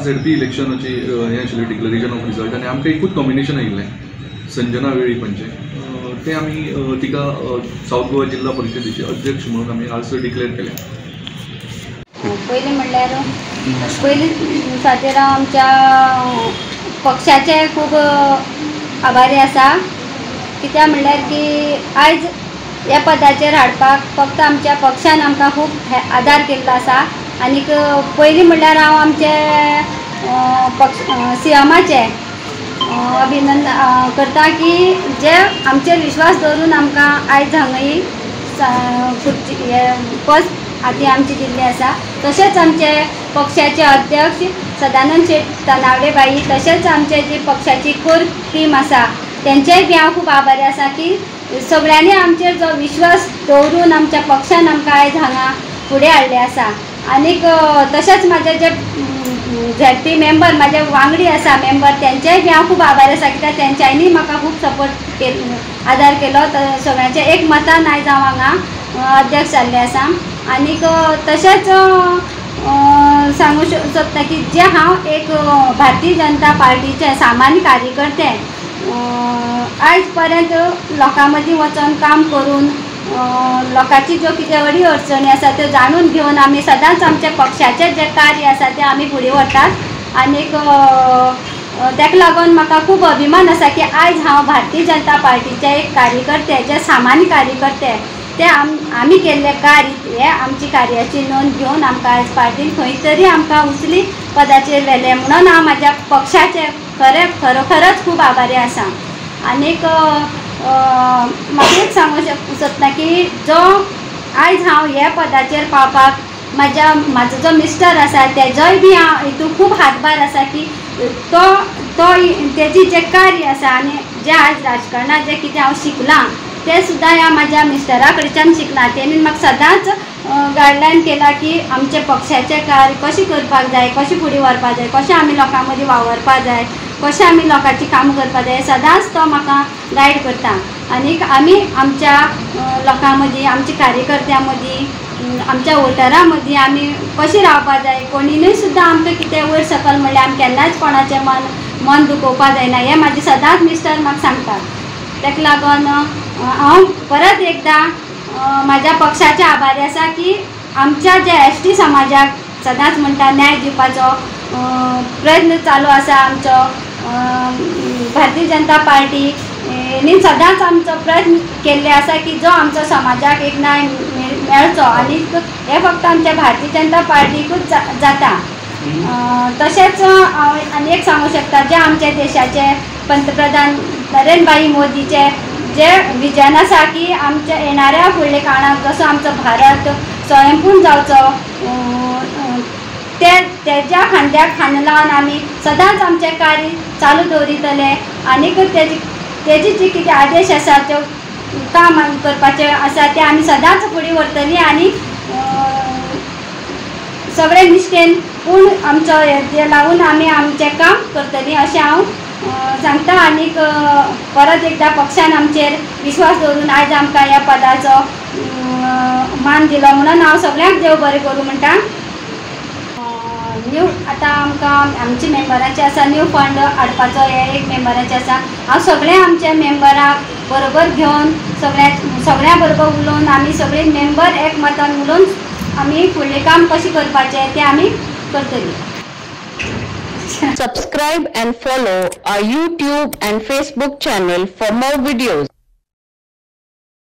आज झडपी इलेक्शनाची हें आशिल्लें डिक्लरेशन ऑफ रिजल्ट आनी आमकां एकूच नॉमिनेशन आयिल्लें संजना वेळीप हांचें तें आमी तिका साऊथ गोवा जिल्हा परिशदेचे अध्यक्ष म्हणून आमी आज डिक्लेअर केलें. पयलीं म्हणल्यार पयलीं खातीर आमच्या पक्षाचे खूब आभारी आसा. कित्याक म्हणल्यार की आयज ह्या पदाचेर हाडपाक फक्त आमच्या पक्षान आमकां खूब आदार केल्लो आसा. आनीक पयलीं म्हणल्यार हांव आमचे सीएमाचे अभिनंदन करता की जे आमचेर विश्वास दवरून आमकां आयज हांगा खुर्ची पद हाती आमची दिल्ली आसा. तशेंच आमचे पक्षाचे अध्यक्ष सदानंद शेट तनावडे बाई तशेंच आमचे जी पक्षाची कोर टीम आसा तेंचेय बी हांव खूब आभारी आसा की सगळ्यांनी आमचेर जो विश्वास दवरून आमच्या पक्षान आमकां आयज हांगा फुडें हाडले आसा. आनीक तशेंच म्हाजे जे झेडपी मेंबर म्हाजे वांगडी आसा मेंबर तेंचेय बी हांव खूब आभारी आसा कित्याक तेंच्यांनी म्हाका खूब सपोर्ट आदार केलो. सगळ्यांचे एक मतान आयज हांव हांगा अध्यक्ष जाल्ले आसा. आनीक तशेंच सांगू सोदता की जे हांव एक भारतीय जनता पार्टीचे सामान्य कार्यकर्ते आयज पर्यंत लोकां मदीं वचून काम करून लोकांची ज्यो कितें अडी अडचणी आसा त्यो जाणून घेवन आमी सदांच आमच्या पक्षाचें जें कार्य आसा तें आमी फुडें व्हरतात. आनीक ताका लागून म्हाका खूब अभिमान आसा की आयज हांव भारतीय जनता पार्टीचे एक कार्यकर्ते जे सामान्य कार्यकर्ते ते आमी केल्ले कार्य हे आमची कार्याची नोंद घेवन आमकां आयज पार्टीन खंय तरी आमकां उचली पदाचेर व्हेलें म्हणून हांव म्हाज्या पक्षाचे खरोखरच खूब आभारी आसा. आनीक म्हाका एक सांगूं सोदता की जो आयज हांव ह्या पदाचेर पावपाक म्हाजो जो मिस्टर आसा तेजोय बी हांव हितून खूब हातभार आसा की तो तेजी जें कार्य आसा आनी जें आयज राजकारणांत जें कितें हांव शिकलां तें सुद्दां ह्या म्हाज्या मिस्टरा कडच्यान शिकलां. तेणी म्हाका सदांच गायडलायन केला की आमचे पक्षाचें कार्य कशें करपाक जाय, कशें फुडें व्हरपाक जाय, कशें आमी लोकां मदीं वावरपाक जाय, कशें आमी लोकांची कामां करपाक जाय सदांच तो म्हाका गायड करता. आनीक आमी आमच्या लोकां मदीं आमच्या कार्यकर्त्यां मदीं आमच्या वोटरां मदीं आमी कशें रावपाक जाय कोणीनूय सुद्दां आमकां कितें वयर सकयल म्हणल्यार आमी केन्नाच कोणाचें मन दुखोवपाक जायना हें म्हाजें सदांच मिस्टर म्हाका सांगता. ताका लागून हांव परत एकदां म्हाज्या पक्षाचे आभारी आसा की आमच्या जे एसटी समाजाक सदांच म्हणटा न्याय दिवपाचो प्रयत्न चालू आसा आमचो भारतीय जनता पार्टीनी सदांच आमचो प्रयत्न केल्ले आसा की जो आमचो समाजाक एक न्याय मेळचो. आनी हे फक्त आमच्या भारतीय जनता पार्टीकूच जाता. तशेंच हांव आनी एक सांगूं शकता जे आमच्या देशाचे पंतप्रधान नरेंद्र भाई मोदीचे जे विजन आसा की आमच्या येणाऱ्या फुडल्या काळाक जसो आमचो भारत स्वयंपूर्ण जावचो तेज्या खांद्याक खांद लावन आमी सदांच आमचें कार्य चालू दवरितले. आनीक तेजी जी कितें आदेश आसा त्यो काम करपाचे आसा ते आमी सदांच फुडें व्हरतलीं आनी सगळे निश्ठेन पूर्ण आमचो हें लावून आमी आमचें काम करतलीं अशें हांव सांगता. आनीक परत एकदां पक्षान आमचेर विश्वास दवरून आयज आमकां ह्या पदाचो मान दिलो म्हणून हांव सगळ्यांक देव बरें करूं म्हणटा. न्यू आतां आमकां आमच्या मेंबरांचे आसा न्यू फंड हाडपाचो हे एक मेंबरांचे आसा. हांव सगळ्या आमच्या मेंबरांक बरोबर घेवन सगळ्या बरोबर उलोवन आमी सगळे मेंबर एकमतान उलोवन आमी फुडलें काम कशें करपाचें तें आमी करतलीं. Subscribe and follow our YouTube and Facebook channel for more videos.